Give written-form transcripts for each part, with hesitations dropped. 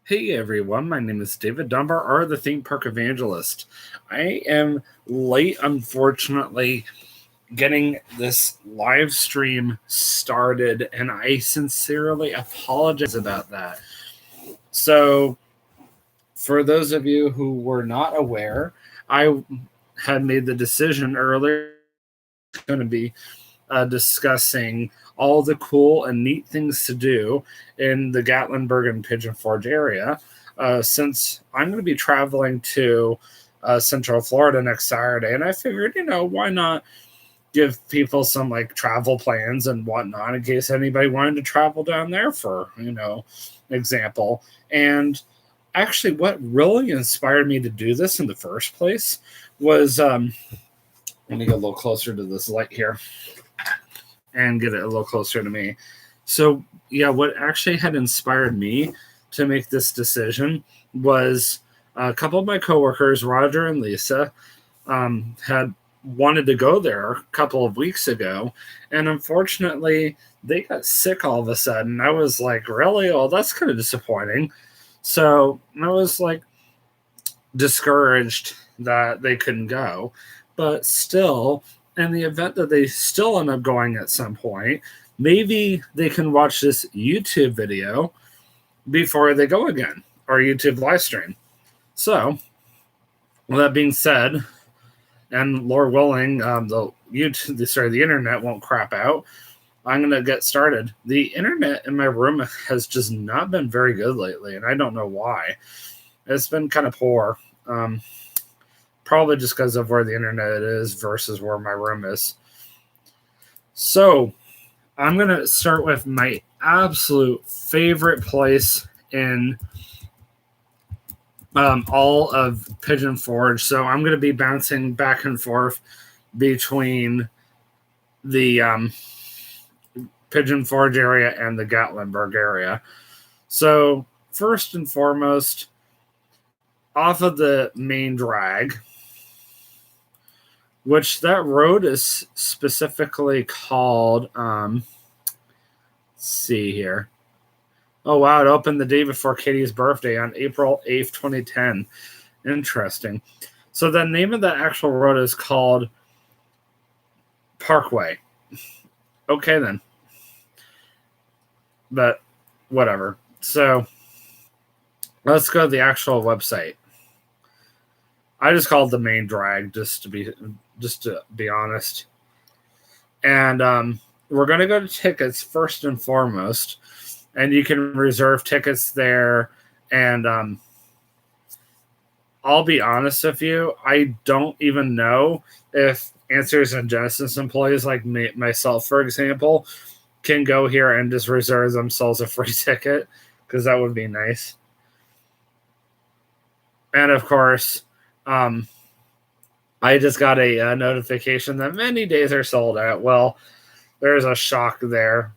Hey everyone, my name is David Dunbar, or the Theme Park Evangelist. I am late, unfortunately, getting this live stream started, and I sincerely apologize about that. So, for those of you who were not aware, I had made the decision earlier going to be discussing all the cool and neat things to do in the Gatlinburg and Pigeon Forge area. Since I'm going to be traveling to Central Florida next Saturday, and I figured, why not give people some like travel plans and whatnot in case anybody wanted to travel down there for, example. And actually, what really inspired me to do this in the first place was let me get a little closer to this light here and get it a little closer to me. So, yeah, what actually had inspired me to make this decision was a couple of my coworkers, Roger and Lisa, had wanted to go there a couple of weeks ago. And unfortunately, they got sick all of a sudden. I was like, really? Oh, that's kind of disappointing. So I was like discouraged that they couldn't go. But still, in the event that they still end up going at some point, maybe they can watch this YouTube video before they go again, or YouTube live stream. So, with that being said, and Lord willing, the internet won't crap out. I'm gonna get started. The internet in my room has just not been very good lately, and I don't know why. It's been kind of poor. Probably just because of where the internet is versus where my room is. So, I'm going to start with my absolute favorite place in all of Pigeon Forge. So, I'm going to be bouncing back and forth between the Pigeon Forge area and the Gatlinburg area. So, first and foremost, off of the main drag, which that road is specifically called, let's see here. Oh, wow, it opened the day before Katie's birthday on April 8th, 2010. Interesting. So the name of that actual road is called Parkway. Okay, then. But whatever. So let's go to the actual website. I just called the main drag just to be honest. And we're going to go to tickets first and foremost. And you can reserve tickets there. And I'll be honest with you, I don't even know if Answers in Genesis employees like myself, for example, can go here and just reserve themselves a free ticket, because that would be nice. And of course, I just got a notification that many days are sold out. Well, there's a shock there.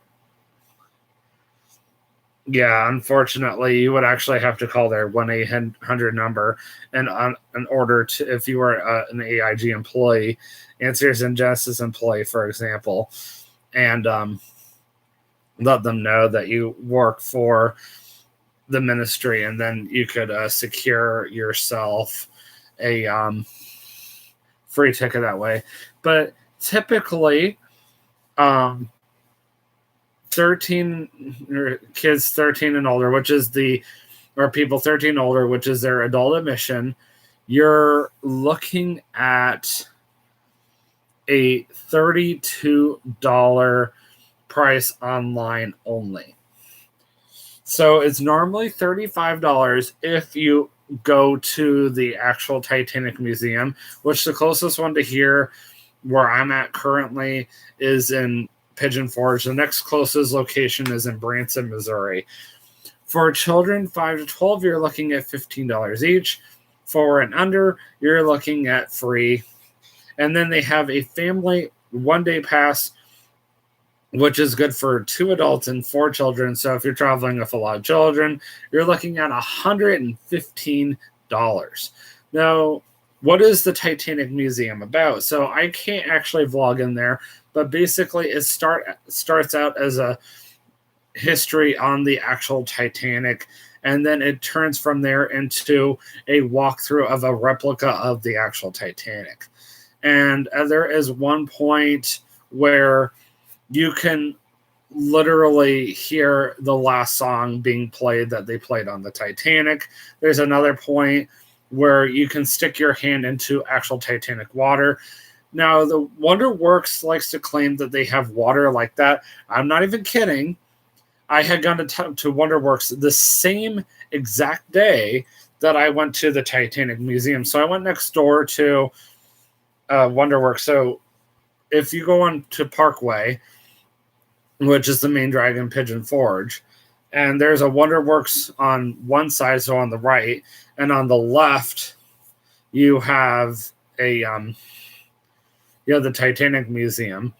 Yeah, unfortunately, you would actually have to call their 1-800 number and in order to, if you were an AIG employee, Answers in Genesis employee, for example, and let them know that you work for the ministry, and then you could secure yourself a free ticket that way. But typically, kids 13 and older, or people 13 and older, which is their adult admission, you're looking at a $32 price online only. So it's normally $35 if you go to the actual Titanic Museum, which the closest one to here where I'm at currently is in Pigeon Forge. The next closest location is in Branson, Missouri. For children 5 to 12, you're looking at $15 each. 4 and under, you're looking at free. And then they have a family one-day pass, which is good for 2 adults and 4 children. So if you're traveling with a lot of children, you're looking at $115. Now, what is the Titanic Museum about? So I can't actually vlog in there, but basically it starts out as a history on the actual Titanic, and then it turns from there into a walkthrough of a replica of the actual Titanic. And there is one point where you can literally hear the last song being played that they played on the Titanic. There's another point where you can stick your hand into actual Titanic water. Now, the Wonder Works likes to claim that they have water like that. I'm not even kidding. I had gone to Wonder Works the same exact day that I went to the Titanic Museum. So I went next door to Wonder Works. So if you go on to Parkway, which is the main drag in Pigeon Forge, and there's a Wonder Works on one side, so on the right, and on the left, you have the Titanic Museum.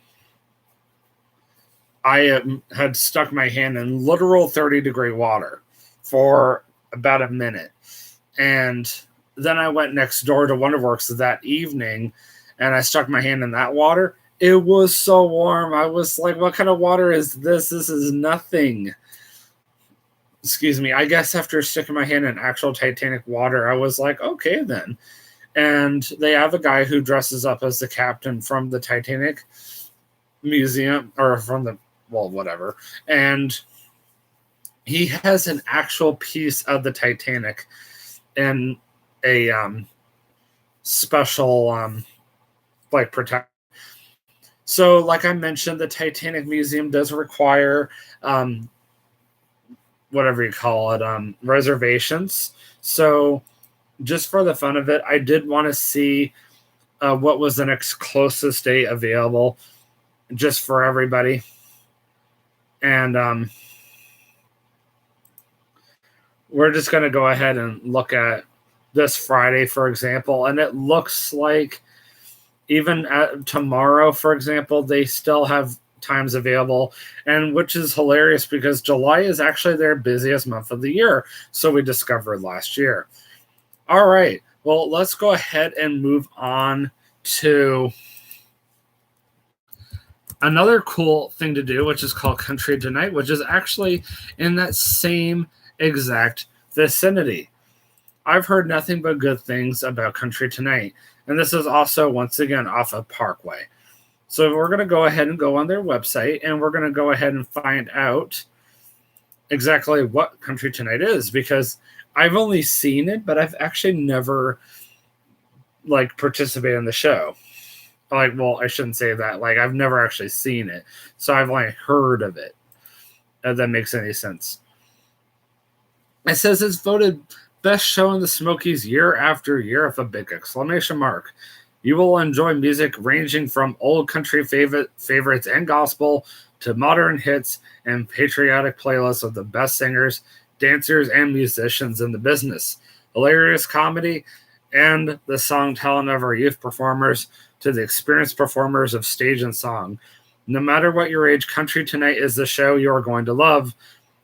I had stuck my hand in literal 30-degree water for about a minute. And then I went next door to Wonderworks that evening, and I stuck my hand in that water. It was so warm. I was like, what kind of water is this? This is nothing. Excuse me. I guess after sticking my hand in actual Titanic water, I was like, okay, then. And they have a guy who dresses up as the captain from the Titanic Museum, or from the, well, whatever. And he has an actual piece of the Titanic in a special protect. So, like I mentioned, the Titanic Museum does require whatever you call it, reservations. So, just for the fun of it, I did want to see what was the next closest date available, just for everybody. And we're just going to go ahead and look at this Friday, for example, and it looks like even tomorrow, for example, they still have times available, and which is hilarious because July is actually their busiest month of the year, so we discovered last year. All right, well, let's go ahead and move on to another cool thing to do, which is called Country Tonight, which is actually in that same exact vicinity. I've heard nothing but good things about Country Tonight, and this is also, once again, off of Parkway. So we're going to go ahead and go on their website, and we're going to go ahead and find out exactly what Country Tonight is, because I've only seen it, but I've actually never participated in the show. Well, I shouldn't say that. I've never actually seen it, so I've only heard of it. If that makes any sense. It says it's voted best show in the Smokies year after year with a big exclamation mark. You will enjoy music ranging from old country favorites and gospel to modern hits and patriotic playlists of the best singers, dancers, and musicians in the business. Hilarious comedy and the song talent of our youth performers to the experienced performers of stage and song. No matter what your age, Country Tonight is the show you are going to love.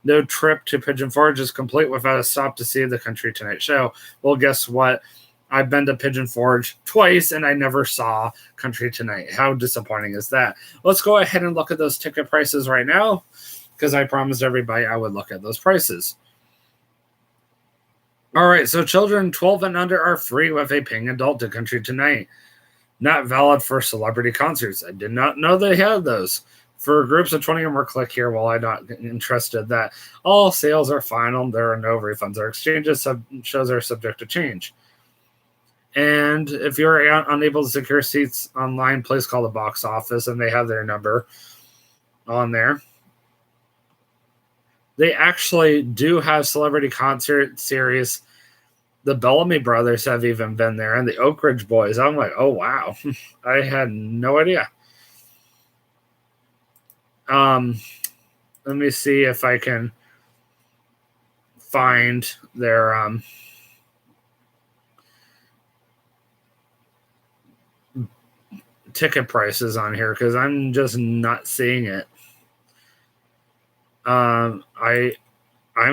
No trip to Pigeon Forge is complete without a stop to see the Country Tonight show. Well, guess what? I've been to Pigeon Forge twice, and I never saw Country Tonight. How disappointing is that? Let's go ahead and look at those ticket prices right now, because I promised everybody I would look at those prices. All right, so children 12 and under are free with a paying adult to Country Tonight. Not valid for celebrity concerts. I did not know they had those. For groups of 20 or more, click here. While I'm not interested, that all sales are final. There are no refunds or exchanges. Shows are subject to change. And if you're unable to secure seats online, please call the box office, and they have their number on there. They actually do have celebrity concert series. The Bellamy Brothers have even been there, and the Oak Ridge Boys. I'm like, oh, wow. I had no idea. Let me see if I can find their ticket prices on here, because I'm just not seeing it. I'm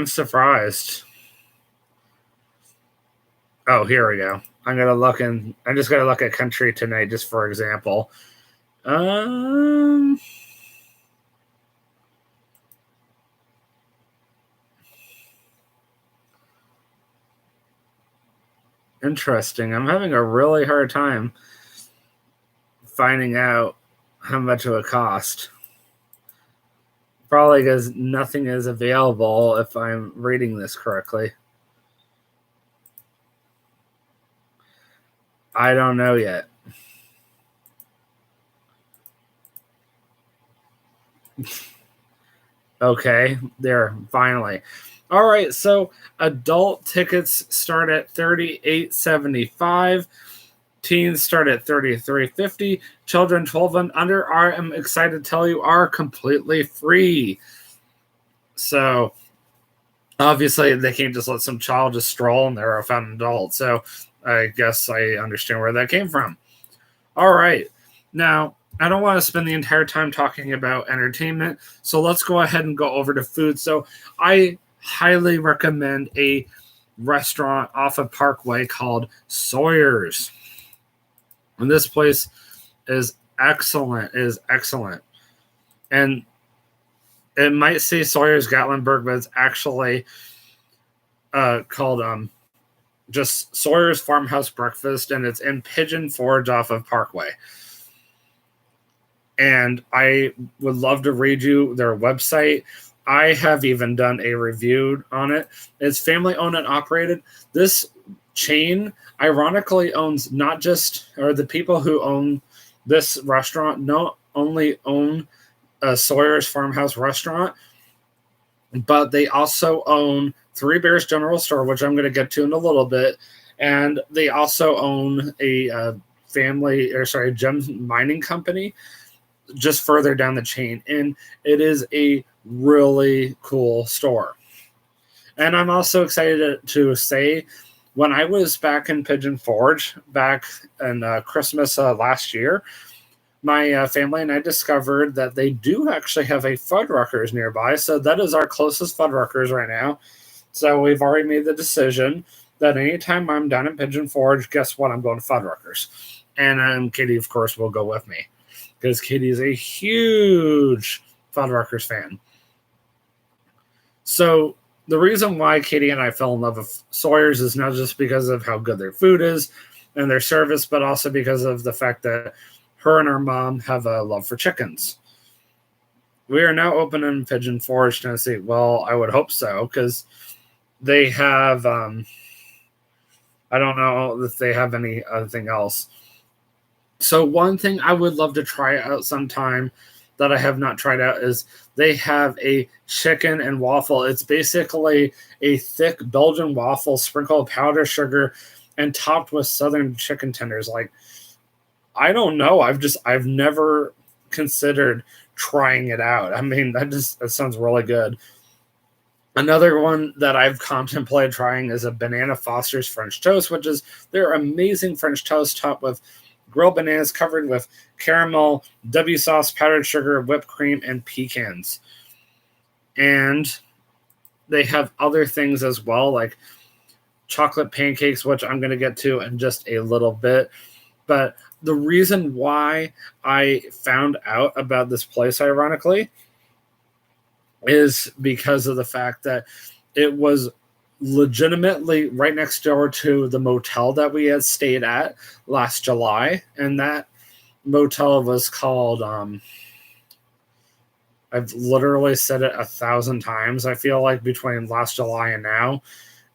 surprised. Oh, here we go. I'm just gonna look at Country Tonight just for example. Interesting. I'm having a really hard time finding out how much it would cost. Probably because nothing is available if I'm reading this correctly. I don't know yet. Okay, there, finally. All right, so adult tickets start at $38.75. Teens start at $33.50. Children 12 and under, I'm excited to tell you, are completely free. So obviously they can't just let some child just stroll and they're a fun adult. So I guess I understand where that came from. All right. Now, I don't want to spend the entire time talking about entertainment, so let's go ahead and go over to food. So I highly recommend a restaurant off of Parkway called Sawyer's. And this place is excellent, And it might say Sawyer's Gatlinburg, but it's actually called just Sawyer's Farmhouse Breakfast, and it's in Pigeon Forge off of Parkway. And I would love to read you their website. I have even done a review on it. It's family owned and operated. This chain ironically owns not just, or the people who own this restaurant not only own a Sawyer's Farmhouse restaurant, but they also own Three Bears General Store, which I'm going to get to in a little bit. And they also own a gem mining company just further down the chain. And it is a really cool store. And I'm also excited to say, when I was back in Pigeon Forge back in Christmas last year, my family and I discovered that they do actually have a Fuddruckers nearby. So that is our closest Fuddruckers right now. So we've already made the decision that anytime I'm down in Pigeon Forge, guess what? I'm going to Fuddruckers. And Katie, of course, will go with me because Katie is a huge Fuddruckers fan. So the reason why Katie and I fell in love with Sawyer's is not just because of how good their food is and their service, but also because of the fact that her and her mom have a love for chickens. We are now open in Pigeon Forge, Tennessee. Well, I would hope so, because they have, I don't know if they have any other thing else. So one thing I would love to try out sometime that I have not tried out is they have a chicken and waffle. It's basically a thick Belgian waffle sprinkled with powdered sugar and topped with southern chicken tenders. Like, I don't know. I've never considered trying it out. I mean, that sounds really good. Another one that I've contemplated trying is a Banana Foster's French toast, which is their amazing French toast topped with grilled bananas covered with caramel, W sauce, powdered sugar, whipped cream, and pecans. And they have other things as well, like chocolate pancakes, which I'm going to get to in just a little bit. But the reason why I found out about this place, ironically, is because of the fact that it was legitimately right next door to the motel that we had stayed at last July. And that motel was called, I've literally said it 1,000 times, I feel like, between last July and now.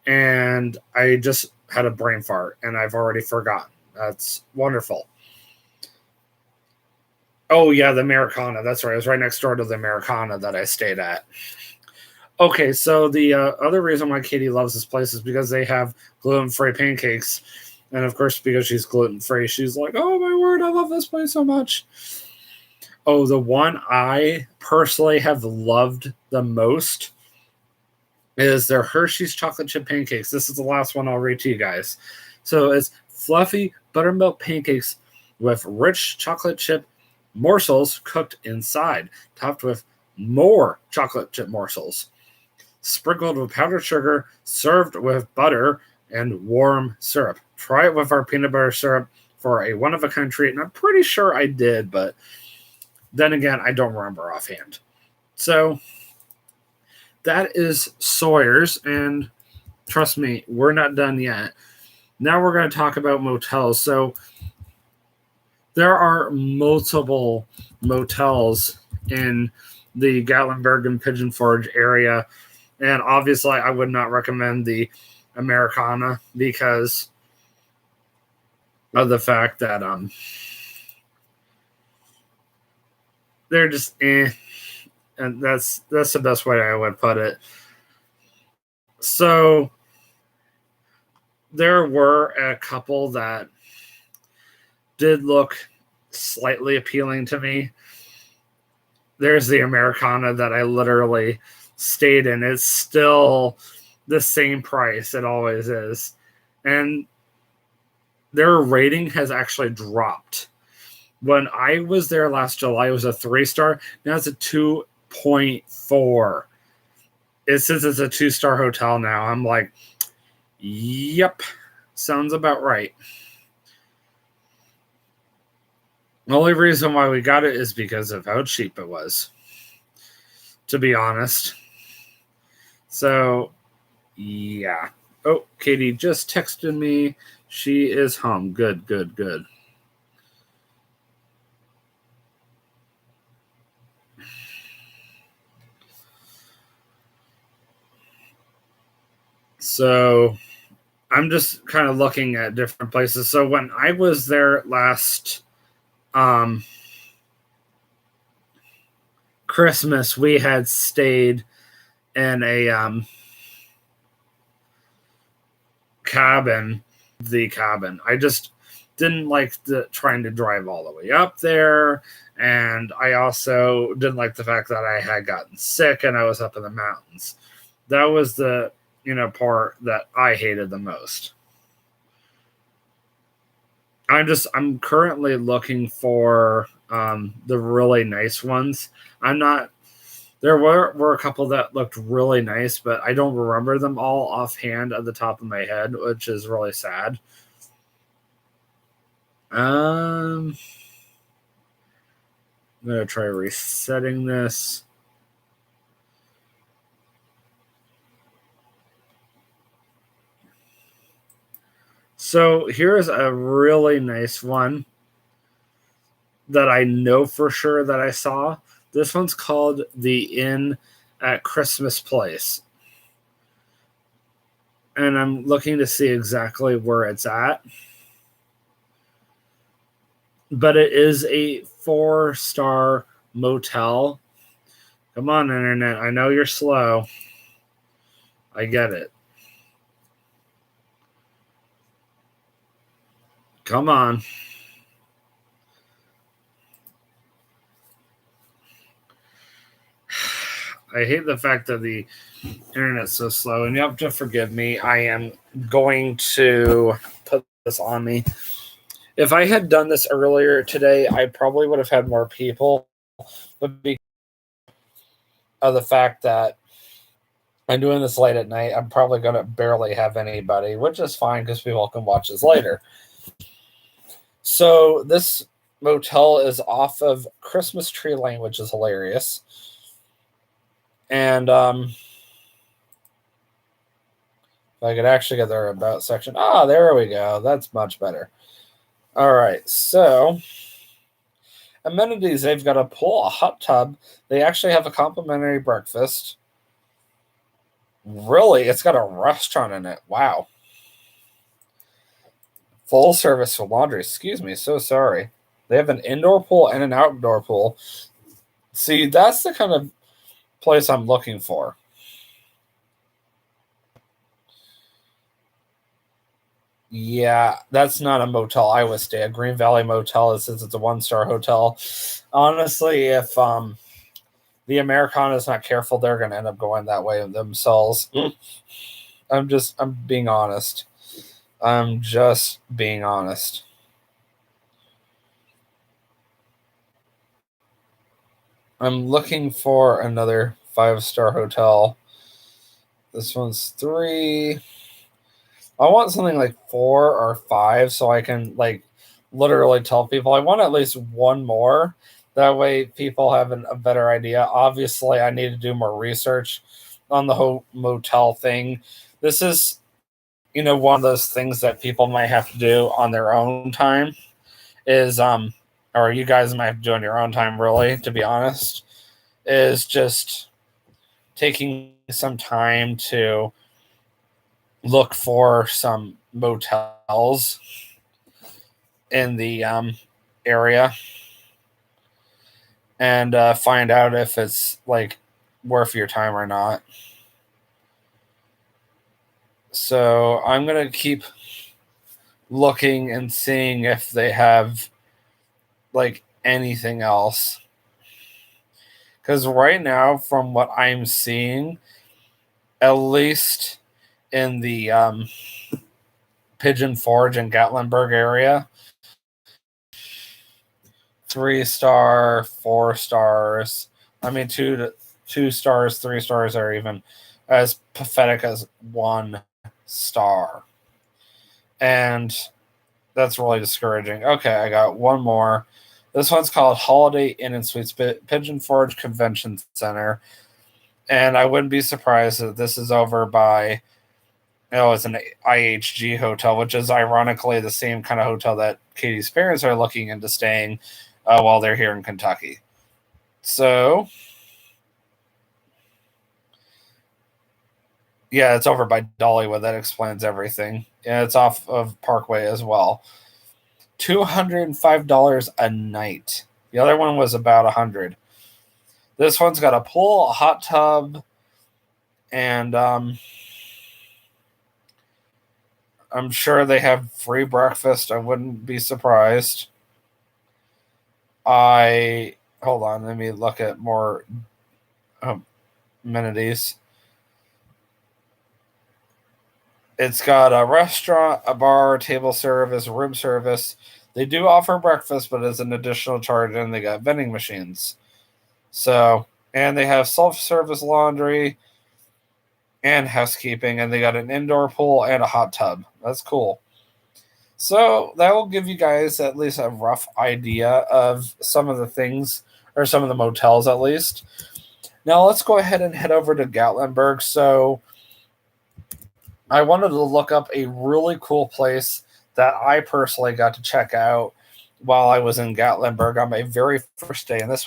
And I just had a brain fart and I've already forgotten. That's wonderful. Oh, yeah, the Americana. That's right. It was right next door to the Americana that I stayed at. Okay, so the other reason why Katie loves this place is because they have gluten-free pancakes. And, of course, because she's gluten-free, she's like, oh, my word, I love this place so much. Oh, the one I personally have loved the most is their Hershey's chocolate chip pancakes. This is the last one I'll read to you guys. So it's fluffy buttermilk pancakes with rich chocolate chip morsels cooked inside, topped with more chocolate chip morsels, sprinkled with powdered sugar, served with butter and warm syrup. Try it with our peanut butter syrup for a one-of-a-kind treat, and I'm pretty sure I did, but then again, I don't remember offhand. So that is Sawyer's, and trust me, we're not done yet. Now we're going to talk about motels. So there are multiple motels in the Gatlinburg and Pigeon Forge area. And obviously, I would not recommend the Americana because of the fact that they're just and that's the best way I would put it. So there were a couple that did look slightly appealing to me. There's the Americana that I literally stayed in. It's still the same price. It always is. And their rating has actually dropped. When I was there last July, it was a 3-star. Now it's a 2.4. It says it's a 2-star hotel now. I'm like, yep, sounds about right. The only reason why we got it is because of how cheap it was, to be honest. So, yeah. Oh, Katie just texted me. She is home. Good, good, good. So, I'm just kind of looking at different places. So, when I was there last Christmas, we had stayed in a cabin. The cabin. I just didn't like trying to drive all the way up there, and I also didn't like the fact that I had gotten sick and I was up in the mountains. That was the part that I hated the most. I'm currently looking for the really nice ones. I'm not. There were a couple that looked really nice, but I don't remember them all offhand at the top of my head, which is really sad. I'm gonna try resetting this. So here's a really nice one that I know for sure that I saw. This one's called the Inn at Christmas Place. And I'm looking to see exactly where it's at. But it is a 4-star motel. Come on, internet. I know you're slow. I get it. Come on. I hate the fact that the internet's so slow, and you have to forgive me. I am going to put this on me. If I had done this earlier today, I probably would have had more people, but because of the fact that I'm doing this late at night, I'm probably going to barely have anybody, which is fine because people can watch this later. So this motel is off of Christmas Tree Lane, which is hilarious. And if I could actually get their about section. There we go. That's much better. All right. So amenities, they've got a pool, a hot tub. They actually have a complimentary breakfast. Really? It's got a restaurant in it. Wow. Full service for laundry. Excuse me. So sorry. They have an indoor pool and an outdoor pool. See, that's the kind of place I'm looking for. Yeah, that's not a motel I would stay at. Green Valley Motel, since it's a 1-star hotel. Honestly, if the Americana is not careful, they're going to end up going that way themselves. I'm being honest. I'm just being honest. I'm looking for another 5-star hotel. This one's 3. I want something like 4 or 5 so I can literally tell people I want at least one more. That way people have a better idea. Obviously, I need to do more research on the whole motel thing. This is, one of those things that people might have to do on their own time is, or you guys might have to do on your own time, really, to be honest, is just taking some time to look for some motels in the area and find out if it's like worth your time or not. So I'm gonna keep looking and seeing if they have like anything else, because right now, from what I'm seeing, at least in the Pigeon Forge and Gatlinburg area, 3-star, 4 stars. I mean, two stars, 3 stars are even as pathetic as 1 star, and that's really discouraging. Okay, I got one more. This one's called Holiday Inn and Suites Pigeon Forge Convention Center, and I wouldn't be surprised that this is over by. It's an IHG hotel, which is ironically the same kind of hotel that Katie's parents are looking into staying while they're here in Kentucky. So, yeah, it's over by Dollywood. That explains everything. Yeah, it's off of Parkway as well. $205 a night. The other one was about $100. This one's got a pool, a hot tub, and I'm sure they have free breakfast. I wouldn't be surprised. Hold on, let me look at more amenities. It's got a restaurant, a bar, table service, room service. They do offer breakfast, but as an additional charge, and they got vending machines. So, and they have self-service laundry and housekeeping, and they got an indoor pool and a hot tub. That's cool. So that will give you guys at least a rough idea of some of the things, or some of the motels at least. Now let's go ahead and head over to Gatlinburg. So I wanted to look up a really cool place that I personally got to check out while I was in Gatlinburg on my very first day. And this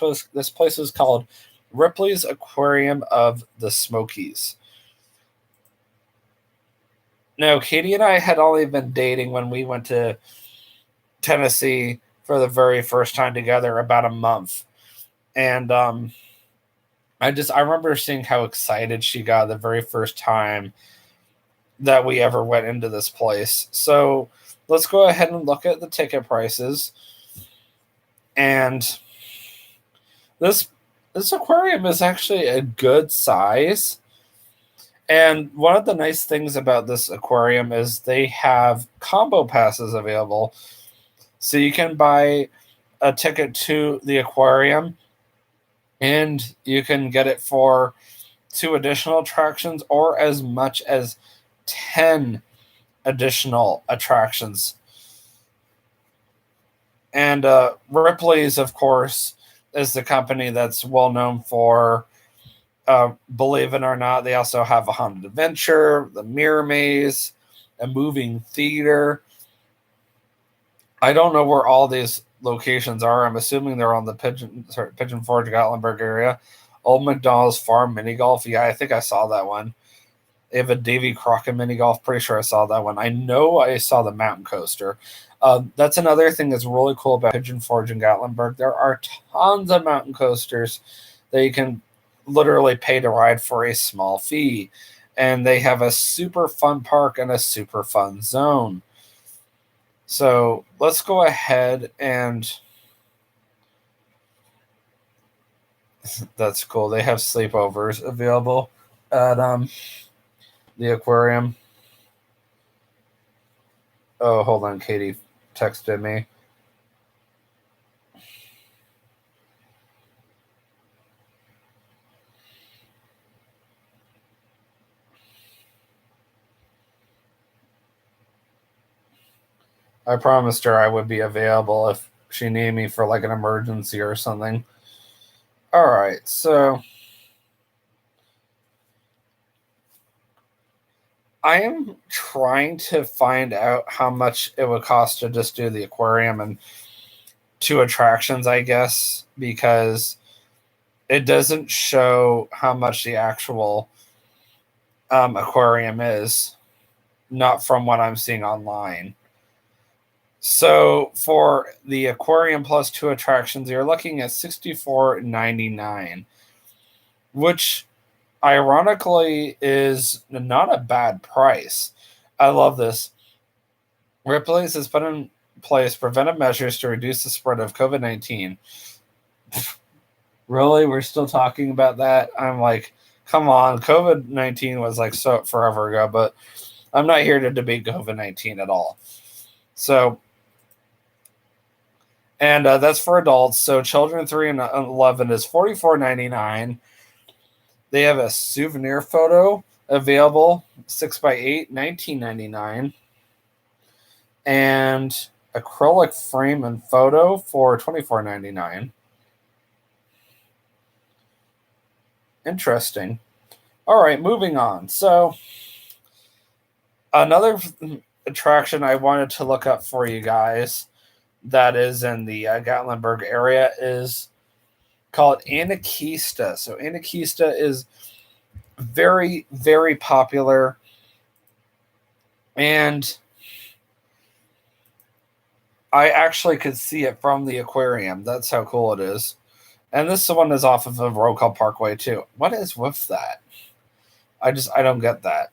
place was called Ripley's Aquarium of the Smokies. Now, Katie and I had only been dating when we went to Tennessee for the very first time together about a month. And I remember seeing how excited she got the very first time that we ever went into this place. So let's go ahead and look at the ticket prices. And this aquarium is actually a good size. And one of the nice things about this aquarium is they have combo passes available. So you can buy a ticket to the aquarium and you can get it for 2 additional attractions or as much as 10 additional attractions. And Ripley's, of course, is the company that's well known for, believe it or not, they also have a Haunted Adventure, the Mirror Maze, a moving theater. I don't know where all these locations are. I'm assuming they're on the Pigeon Forge, Gatlinburg area. Old McDonald's Farm Mini Golf. Yeah, I think I saw that one. They have a Davy Crockett Mini Golf. Pretty sure I saw that one. I know I saw the Mountain Coaster. That's another thing that's really cool about Pigeon Forge and Gatlinburg. There are tons of mountain coasters that you can literally pay to ride for a small fee. And they have a super fun park and a super fun zone. So let's go ahead and that's cool. They have sleepovers available at the aquarium. Oh, hold on. Katie texted me. I promised her I would be available if she needed me for like an emergency or something. All right, so I am trying to find out how much it would cost to just do the aquarium and 2 attractions, I guess, because it doesn't show how much the actual aquarium is, not from what I'm seeing online. So for the aquarium plus 2 attractions, you're looking at $64.99, which ironically is not a bad price. I love this. Ripley's has put in place preventive measures to reduce the spread of COVID-19. Really? We're still talking about that? I'm like, come on. COVID-19 was like so forever ago, but I'm not here to debate COVID-19 at all. So, and that's for adults. So children 3 and 11 is $44.99. They have a souvenir photo available, 6x8, $19.99. And acrylic frame and photo for $24.99. Interesting. All right, moving on. So another attraction I wanted to look up for you guys that is in the Gatlinburg area is called Anarchista. So Anarchista is very, very popular, and I actually could see it from the aquarium. That's how cool it is. And this one is off of a road called Parkway too. What is with that? I don't get that.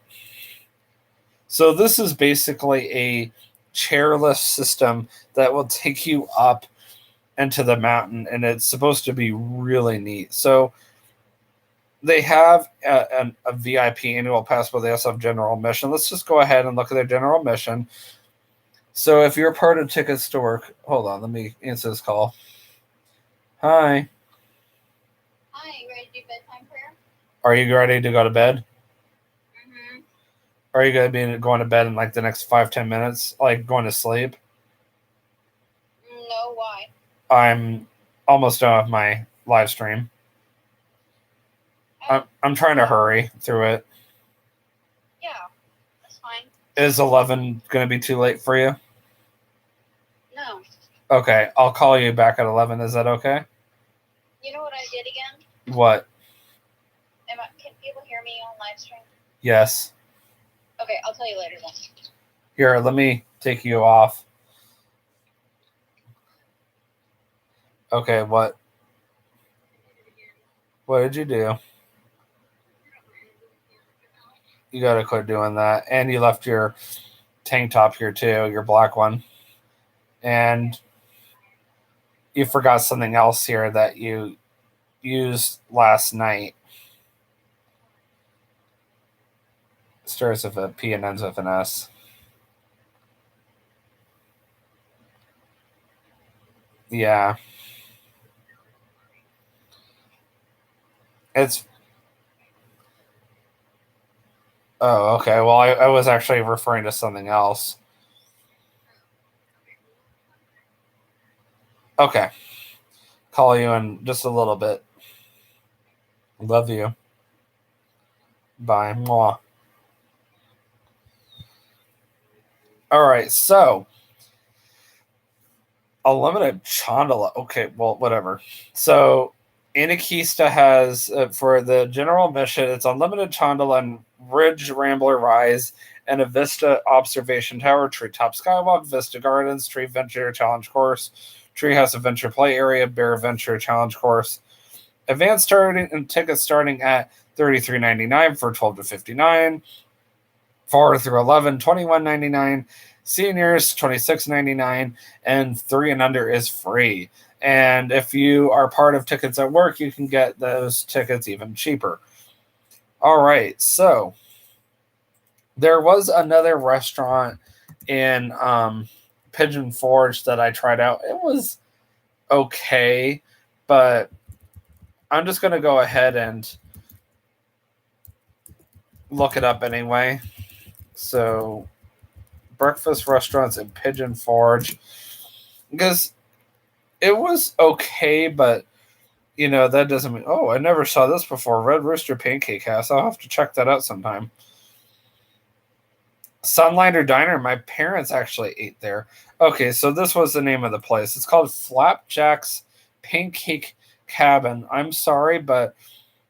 So this is basically a chairlift system that will take you up into the mountain, and it's supposed to be really neat. So they have a VIP annual pass, but they also have general admission. Let's just go ahead and look at their general admission. So if you're part of Tickets to Work, hold on, let me answer this call. Hi. Hi, you ready to do bedtime prayer? Are you ready to go to bed? Mm-hmm. Are you going to be going to bed in like the next 5-10 minutes, like going to sleep? No, why? I'm almost done with my live stream. I'm trying to hurry through it. Yeah, that's fine. Is 11 going to be too late for you? No. Okay, I'll call you back at 11. Is that okay? You know what I did again? What? Can people hear me on live stream? Yes. Okay, I'll tell you later then. Here, let me take you off. Okay, what? What did you do? You gotta quit doing that. And you left your tank top here too, your black one. And you forgot something else here that you used last night. Starts with a P and ends with an S. Yeah. It's... Oh, okay. Well, I was actually referring to something else. Okay. Call you in just a little bit. Love you. Bye. Mwah. All right, so unlimited Chandala. Okay, well, whatever. So Anarchista has for the general mission, it's unlimited Chandala and Ridge Rambler Rise and a Vista Observation Tower, Treetop Skywalk, Vista Gardens, Tree Venture Challenge Course, Treehouse Adventure Play Area, Bear Adventure Challenge Course. Advanced starting and tickets starting at $33.99 for 12 to 59. 4 through 11, $21.99. Seniors, $26.99. And 3 and under is free. And if you are part of Tickets at Work, you can get those tickets even cheaper. All right, so there was another restaurant in Pigeon Forge that I tried out. It was okay, but I'm just going to go ahead and look it up anyway. So, breakfast restaurants in Pigeon Forge, because it was okay, but that doesn't mean, oh, I never saw this before. Red Rooster Pancake House. I'll have to check that out sometime. Sunlighter Diner. My parents actually ate there. Okay, so this was the name of the place. It's called Flapjack's Pancake Cabin. I'm sorry, but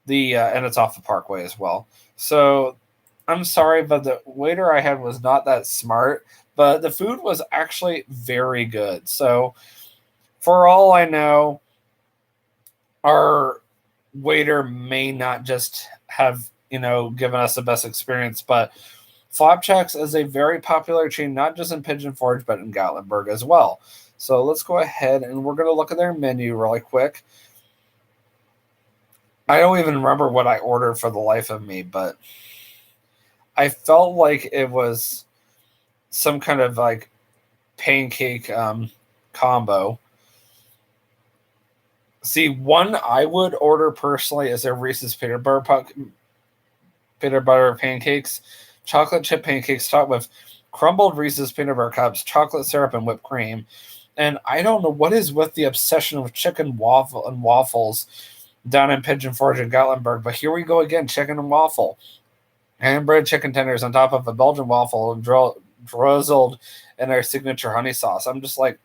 and it's off the Parkway as well. So I'm sorry, but the waiter I had was not that smart, but the food was actually very good. So for all I know, our waiter may not just have, given us the best experience, but Flapjacks is a very popular chain, not just in Pigeon Forge, but in Gatlinburg as well. So let's go ahead and we're going to look at their menu really quick. I don't even remember what I ordered for the life of me, but I felt like it was some kind of like pancake combo. See, one I would order personally is a Reese's peanut butter pancakes, chocolate chip pancakes topped with crumbled Reese's peanut butter cups, chocolate syrup, and whipped cream. And I don't know what is with the obsession with chicken waffles down in Pigeon Forge and Gatlinburg, but here we go again, chicken and waffle. Hand bread chicken tenders on top of a Belgian waffle drizzled in our signature honey sauce. I'm just like,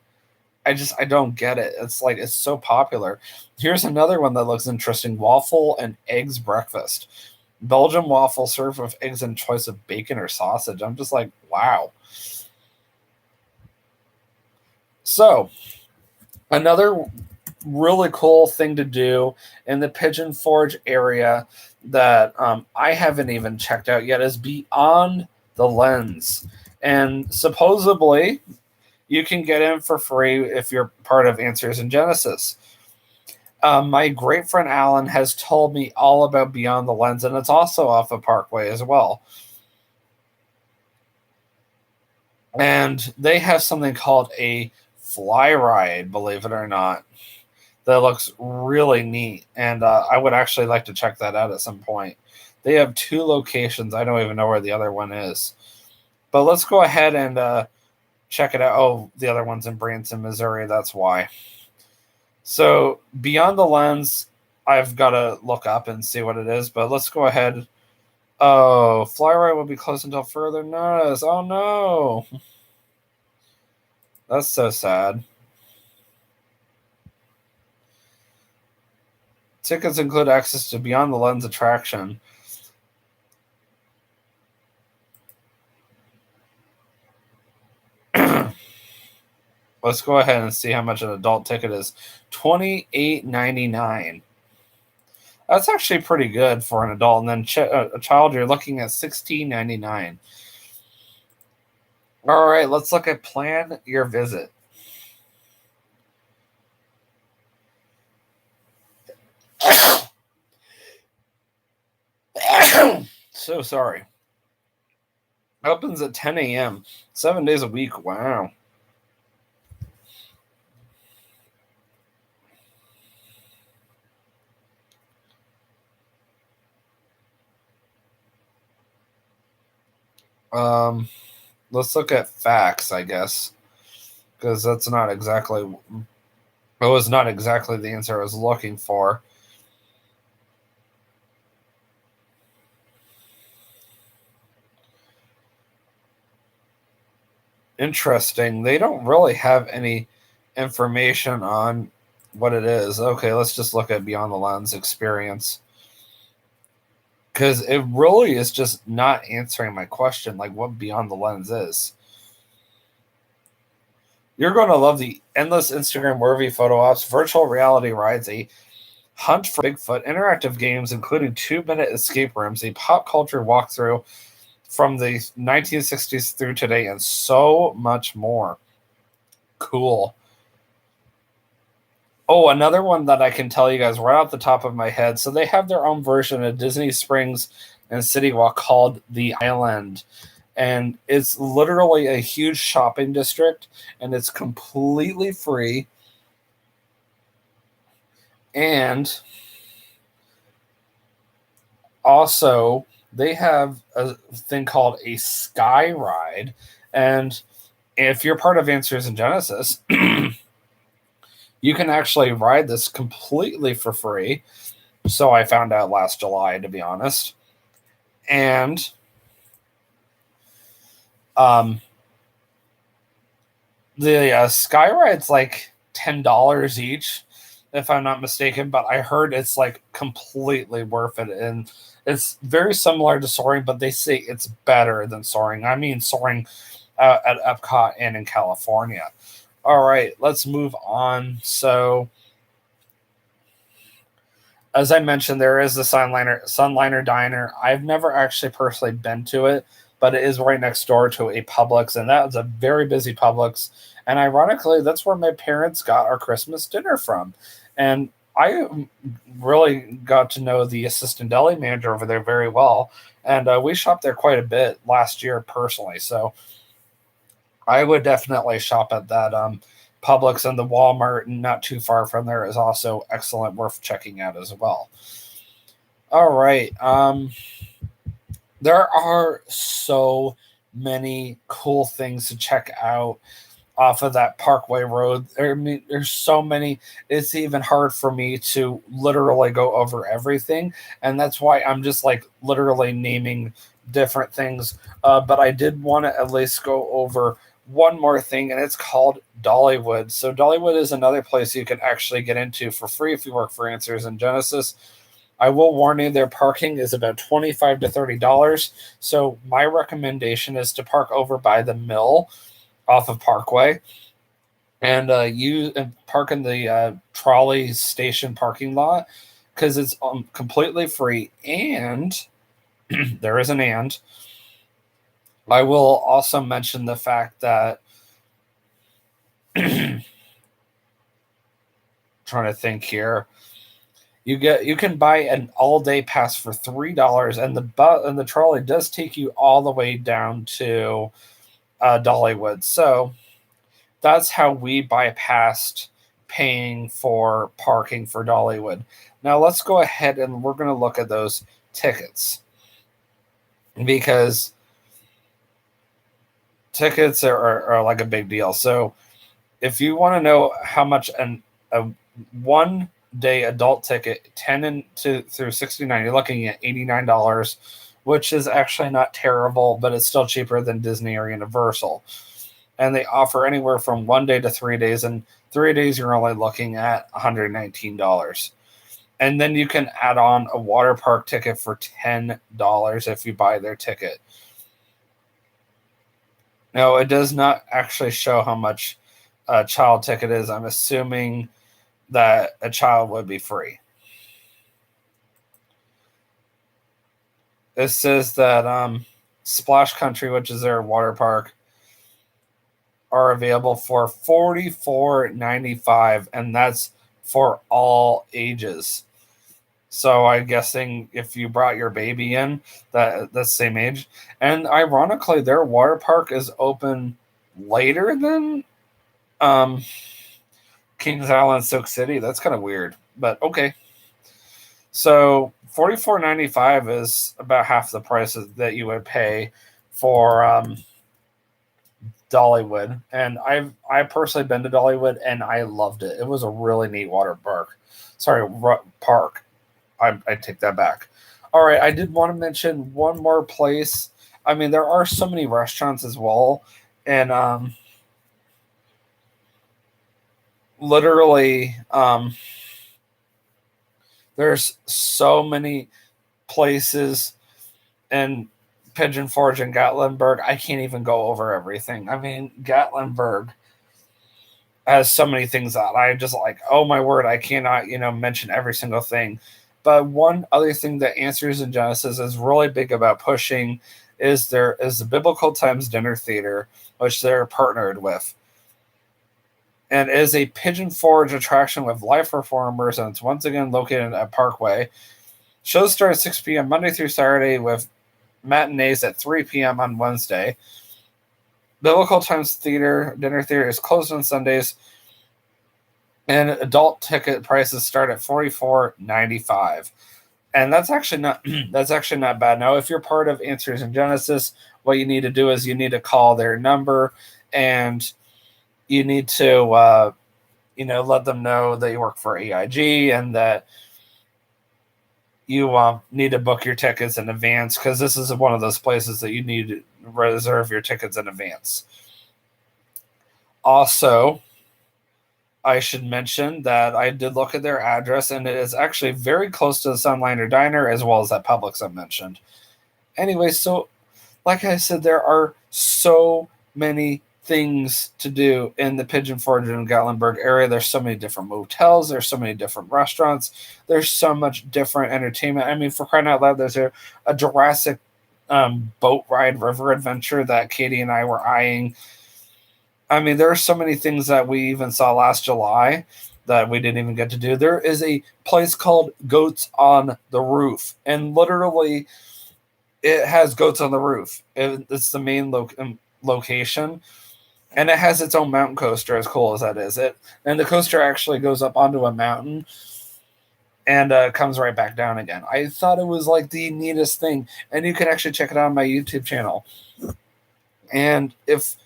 I don't get it. It's like, it's so popular. Here's another one that looks interesting. Waffle and eggs breakfast. Belgian waffle served with eggs and choice of bacon or sausage. I'm just like, wow. So, another really cool thing to do in the Pigeon Forge area that I haven't even checked out yet is Beyond the Lens. And supposedly, you can get in for free if you're part of Answers in Genesis. My great friend Alan has told me all about Beyond the Lens, and it's also off of Parkway as well. And they have something called a fly ride, believe it or not, that looks really neat. And I would actually like to check that out at some point. They have 2 locations. I don't even know where the other one is. But let's go ahead and check it out. Oh, the other one's in Branson, Missouri. That's why. So Beyond the Lens, I've got to look up and see what it is. But let's go ahead. Oh, fly ride will be closed until further notice. Oh, no. That's so sad. Tickets include access to Beyond the Lens attraction. Let's go ahead and see how much an adult ticket is. $28.99. That's actually pretty good for an adult. And then a child, you're looking at $16.99. All right, let's look at plan your visit. So sorry. Opens at 10 a.m. 7 days a week. Wow. Let's look at facts, I guess, because that's not exactly. It was not exactly the answer I was looking for. Interesting. They don't really have any information on what it is. Okay, let's just look at Beyond the Lens experience. Because it really is just not answering my question, like what Beyond the Lens is. You're going to love the endless Instagram-worthy photo ops, virtual reality rides, a hunt for Bigfoot, interactive games, including 2-minute escape rooms, a pop culture walkthrough from the 1960s through today, and so much more. Cool. Oh, another one that I can tell you guys right off the top of my head. So they have their own version of Disney Springs and City Walk called The Island. And it's literally a huge shopping district, and it's completely free. And also, they have a thing called a Sky Ride. And if you're part of Answers in Genesis, you can actually ride this completely for free. So I found out last July, to be honest. And The Sky Ride's like $10 each, if I'm not mistaken, but I heard it's like completely worth it, and it's very similar to soaring, but they say it's better than soaring. I mean, soaring at Epcot and in California. All right, let's move on. So, as I mentioned, there is the Sunliner Diner. I've never actually personally been to it, but it is right next door to a Publix, and that is a very busy Publix. And ironically, that's where my parents got our Christmas dinner from. And I really got to know the assistant deli manager over there very well. And we shopped there quite a bit last year personally. So I would definitely shop at that Publix, and the Walmart not too far from there is also excellent, worth checking out as well. All right. There are so many cool things to check out off of that Parkway Road. I mean, there's so many. It's even hard for me to literally go over everything, and that's why I'm just like literally naming different things. But I did want to at least go over one more thing, and it's called Dollywood. So Dollywood is another place you can actually get into for free if you work for Answers in Genesis. I will warn you, their parking is about $25 to $30. So my recommendation is to park over by the mill off of Parkway, and park in the trolley station parking lot, because it's completely free. And there is an and. I will also mention the fact that trying to think here. You can buy an all day pass for $3, and the trolley does take you all the way down to Dollywood. So that's how we bypassed paying for parking for Dollywood. Now let's go ahead and we're going to look at those tickets, because tickets are like a big deal. So if you want to know how much a 1 day adult ticket, 10 through 69, you're looking at $89, which is actually not terrible, but it's still cheaper than Disney or Universal. And they offer anywhere from 1 day to 3 days, and 3 days you're only looking at $119. And then you can add on a water park ticket for $10 if you buy their ticket. No, it does not actually show how much a child ticket is. I'm assuming that a child would be free. It says that Splash Country, which is their water park, are available for $44.95, and that's for all ages. So I'm guessing if you brought your baby in, that's the same age. And ironically, their water park is open later than Kings Island, Silk City. That's kind of weird, but okay. So $44.95 is about half the price that you would pay for Dollywood. And I personally been to Dollywood, and I loved it. It was a really neat water park. Sorry, park. I take that back. All right, I did want to mention one more place. I mean, there are so many restaurants as well, and literally, there's so many places in Pigeon Forge and Gatlinburg. I can't even go over everything. I mean, Gatlinburg has so many things that I just like, oh my word, I cannot, mention every single thing. But one other thing that Answers in Genesis is really big about pushing is there is the Biblical Times Dinner Theater, which they're partnered with. And it is a Pigeon Forge attraction with live performers, and it's once again located at Parkway. Shows start at 6 p.m. Monday through Saturday, with matinees at 3 p.m. on Wednesday. Biblical Times Dinner Theater is closed on Sundays, and adult ticket prices start at $44.95. And that's actually not bad. Now, if you're part of Answers in Genesis, what you need to do is you need to call their number, and you need to let them know that you work for AIG and that you need to book your tickets in advance, because this is one of those places that you need reserve your tickets in advance. Also, I should mention that I did look at their address, and it is actually very close to the Sunliner Diner as well as that Publix I mentioned. Anyway, so like I said, there are so many things to do in the Pigeon Forge and Gatlinburg area. There's so many different motels. There's so many different restaurants. There's so much different entertainment. I mean, for crying out loud, there's a Jurassic boat ride river adventure that Katie and I were eyeing. I mean, there are so many things that we even saw last July that we didn't even get to do. There is a place called Goats on the Roof, and literally it has goats on the roof. It's the main location, and it has its own mountain coaster, as cool as that is. And the coaster actually goes up onto a mountain and comes right back down again. I thought it was like the neatest thing, and you can actually check it out on my YouTube channel. And if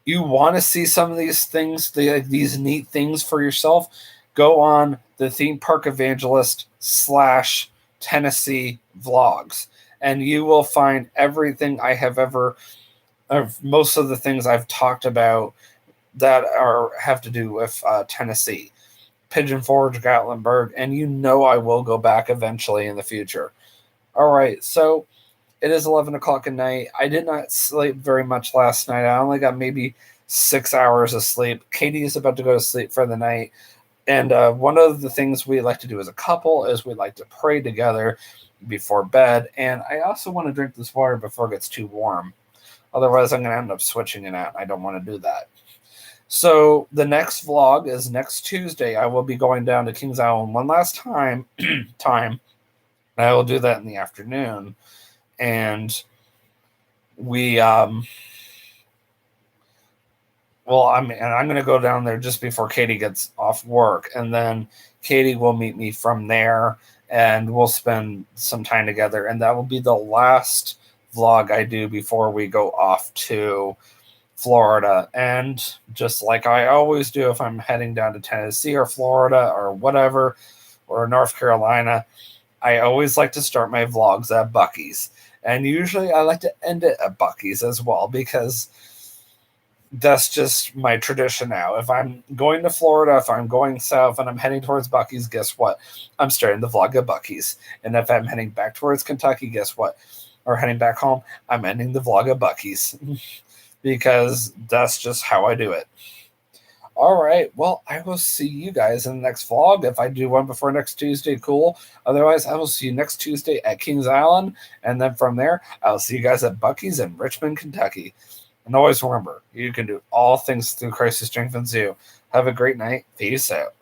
you want to see some of these things, these neat things for yourself, go on the Theme Park Evangelist / Tennessee vlogs, and you will find everything I have ever, or most of the things I've talked about that have to do with Tennessee, Pigeon Forge, Gatlinburg, and I will go back eventually in the future. All right, so it is 11 o'clock at night. I did not sleep very much last night. I only got maybe 6 hours of sleep. Katie is about to go to sleep for the night. And one of the things we like to do as a couple is we like to pray together before bed. And I also want to drink this water before it gets too warm. Otherwise, I'm going to end up switching it out. I don't want to do that. So the next vlog is next Tuesday. I will be going down to Kings Island one last time. I will do that in the afternoon. And I'm going to go down there just before Katie gets off work, and then Katie will meet me from there, and we'll spend some time together, and that will be the last vlog I do before we go off to Florida. And just like I always do, if I'm heading down to Tennessee or Florida or whatever, or North Carolina, I always like to start my vlogs at Buc-ee's. And usually I like to end it at Buc-ee's as well, because that's just my tradition now. If I'm going to Florida, if I'm going south and I'm heading towards Buc-ee's, guess what? I'm starting the vlog at Buc-ee's. And if I'm heading back towards Kentucky, guess what? Or heading back home, I'm ending the vlog at Buc-ee's. Because that's just how I do it. All right. Well, I will see you guys in the next vlog. If I do one before next Tuesday, cool. Otherwise, I will see you next Tuesday at Kings Island. And then from there, I'll see you guys at Buc-ee's in Richmond, Kentucky. And always remember, you can do all things through Christ who strengthens you. Have a great night. Peace out.